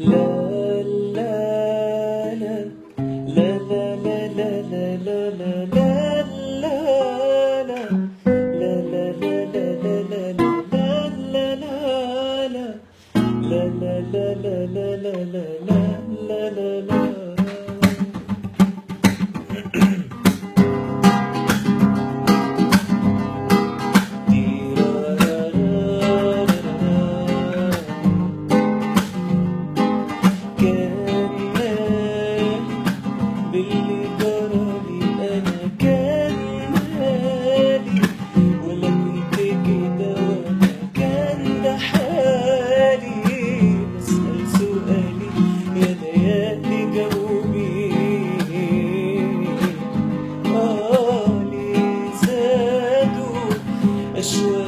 لا لا لا لا لا لا لا لا لا لا لا باللي جرالي انا كان مالي ولا كنت كده ولا كان ده حالي. بسأل سؤالي يا ليالي جاوبيني. ليه زادوا أشواقي